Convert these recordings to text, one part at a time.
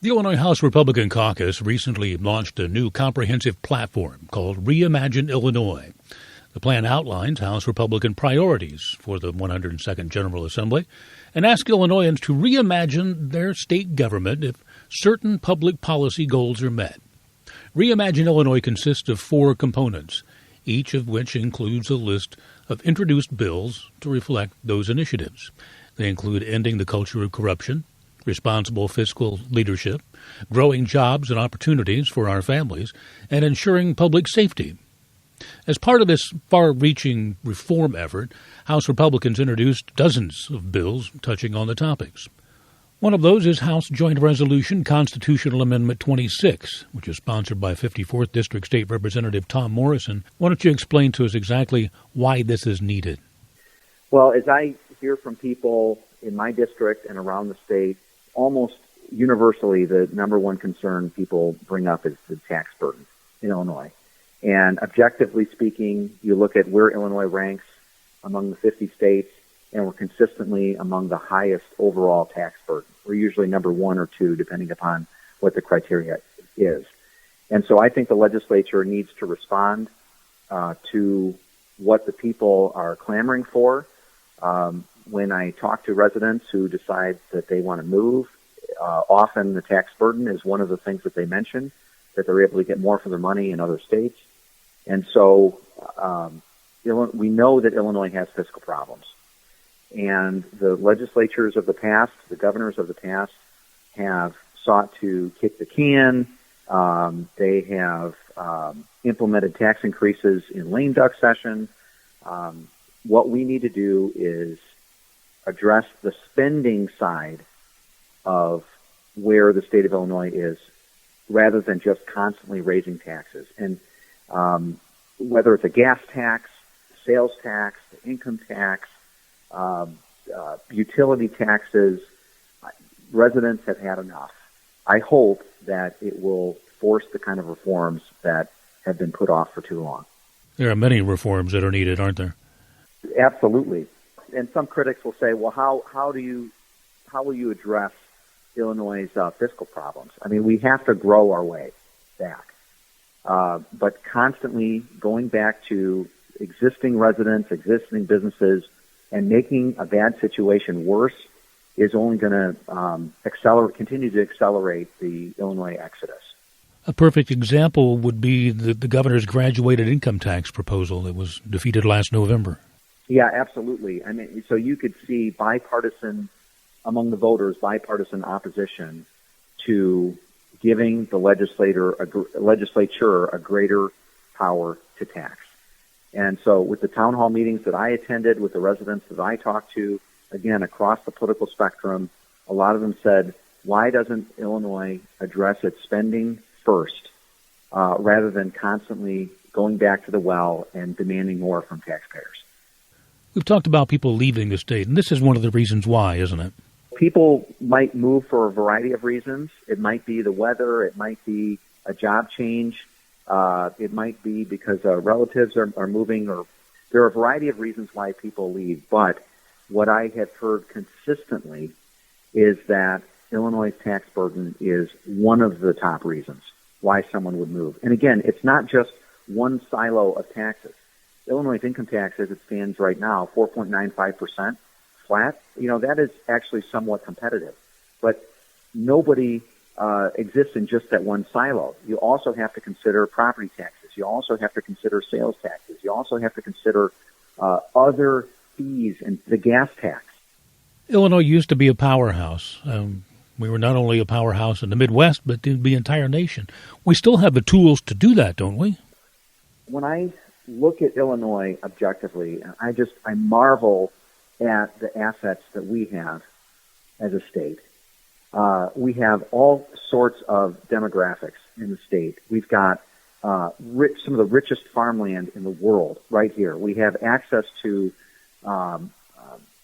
The Illinois House Republican Caucus recently launched a new comprehensive platform called Reimagine Illinois. The plan outlines House Republican priorities for the 102nd General Assembly and asks Illinoisans to reimagine their state government if certain public policy goals are met. Reimagine Illinois consists of 4 components, each of which includes a list of introduced bills to reflect those initiatives. They include ending the culture of corruption, responsible fiscal leadership, growing jobs and opportunities for our families, and ensuring public safety. As part of this far-reaching reform effort, House Republicans introduced dozens of bills touching on the topics. One of those is House Joint Resolution Constitutional Amendment 26, which is sponsored by 54th District State Representative Tom Morrison. Why don't you explain to us exactly why this is needed? Well, as I hear from people in my district and around the state, almost universally, the number one concern people bring up is the tax burden in Illinois. And objectively speaking, you look at where Illinois ranks among the 50 states, and we're consistently among the highest overall tax burden. We're usually number 1 or 2, depending upon what the criteria is. And so I think the legislature needs to respond to what the people are clamoring for. When I talk to residents who decide that they want to move, often the tax burden is one of the things that they mention, that they're able to get more for their money in other states. And so we know that Illinois has fiscal problems. And the legislatures of the past, the governors of the past, have sought to kick the can. They have implemented tax increases in lame duck session. What we need to do is address the spending side of where the state of Illinois is, rather than just constantly raising taxes. And whether it's a gas tax, sales tax, income tax, utility taxes, residents have had enough. I hope that it will force the kind of reforms that have been put off for too long. There are many reforms that are needed, aren't there? Absolutely. And some critics will say, well, how will you address Illinois' fiscal problems? I mean, we have to grow our way back. But constantly going back to existing residents, existing businesses, and making a bad situation worse is only going to continue to accelerate the Illinois exodus. A perfect example would be the governor's graduated income tax proposal that was defeated last November. Yeah, absolutely. I mean, so you could see bipartisan opposition to giving the legislature a greater power to tax. And so with the town hall meetings that I attended, with the residents that I talked to, again, across the political spectrum, a lot of them said, why doesn't Illinois address its spending first, rather than constantly going back to the well and demanding more from taxpayers? We've talked about people leaving the state, and this is one of the reasons why, isn't it? People might move for a variety of reasons. It might be the weather. It might be a job change. It might be because relatives are moving, or there are a variety of reasons why people leave. But what I have heard consistently is that Illinois' tax burden is one of the top reasons why someone would move. And again, it's not just one silo of taxes. Illinois' income tax, as it stands right now, 4.95% flat. That is actually somewhat competitive. But nobody exists in just that one silo. You also have to consider property taxes. You also have to consider sales taxes. You also have to consider other fees and the gas tax. Illinois used to be a powerhouse. We were not only a powerhouse in the Midwest, but in the entire nation. We still have the tools to do that, don't we? When I look at Illinois objectively, I marvel at the assets that we have as a state. We have all sorts of demographics in the state. We've got some of the richest farmland in the world right here. We have access to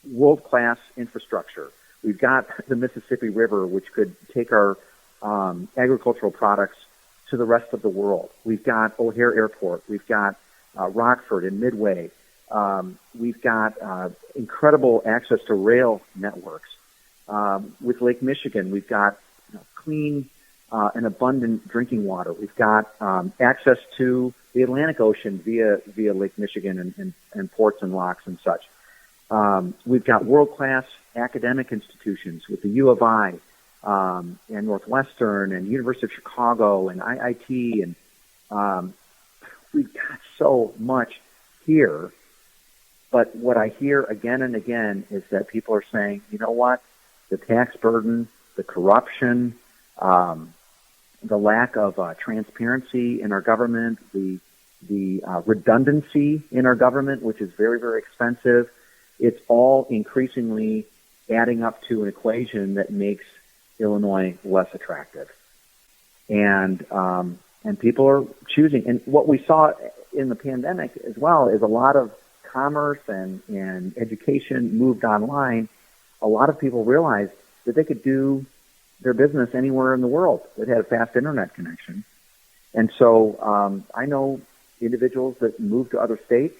world-class infrastructure. We've got the Mississippi River, which could take our agricultural products to the rest of the world. We've got O'Hare Airport. We've got Rockford and Midway. We've got incredible access to rail networks. With Lake Michigan, we've got clean and abundant drinking water. We've got access to the Atlantic Ocean via Lake Michigan and ports and locks and such. We've got world-class academic institutions with the U of I and Northwestern and University of Chicago and IIT, and we've got so much here. But what I hear again and again is that people are saying, you know what, the tax burden, the corruption, the lack of transparency in our government, the redundancy in our government, which is very, very expensive, it's all increasingly adding up to an equation that makes Illinois less attractive. And people are choosing. And what we saw in the pandemic as well is a lot of commerce and education moved online. A lot of people realized that they could do their business anywhere in the world that had a fast internet connection. And so I know individuals that move to other states.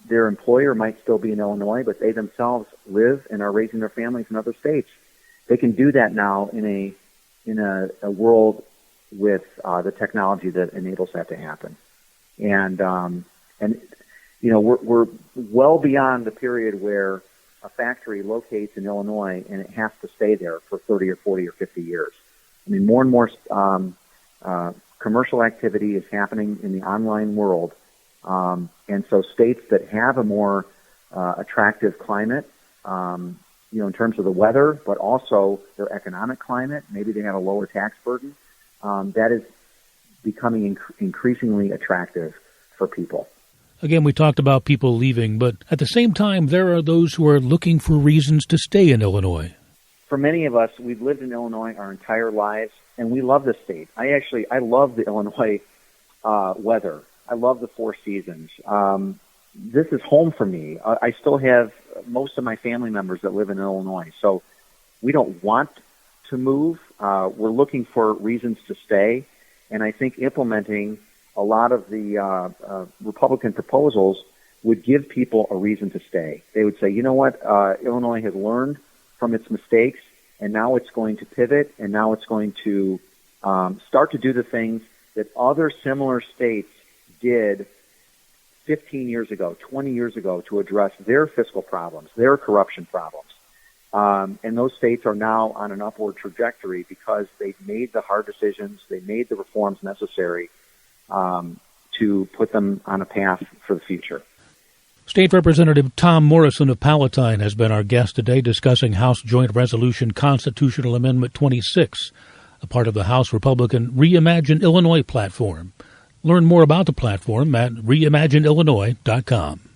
Their employer might still be in Illinois, but they themselves live and are raising their families in other states. They can do that now in a world with the technology that enables that to happen. And you know, we're well beyond the period where a factory locates in Illinois and it has to stay there for 30 or 40 or 50 years. I mean, more and more commercial activity is happening in the online world. And so states that have a more attractive climate, you know, in terms of the weather, but also their economic climate, maybe they have a lower tax burden, that is becoming increasingly attractive for people. Again, we talked about people leaving, but at the same time, there are those who are looking for reasons to stay in Illinois. For many of us, we've lived in Illinois our entire lives, and we love the state. I love the Illinois weather. I love the four seasons. This is home for me. I still have most of my family members that live in Illinois, so we don't want to move. We're looking for reasons to stay, and I think implementing a lot of the Republican proposals would give people a reason to stay. They would say, you know what, Illinois has learned from its mistakes, and now it's going to pivot, and now it's going to start to do the things that other similar states did 15 years ago, 20 years ago to address their fiscal problems, their corruption problems. And those states are now on an upward trajectory because they've made the hard decisions, they made the reforms necessary to put them on a path for the future. State Representative Tom Morrison of Palatine has been our guest today discussing House Joint Resolution Constitutional Amendment 26, a part of the House Republican Reimagine Illinois platform. Learn more about the platform at reimagineillinois.com.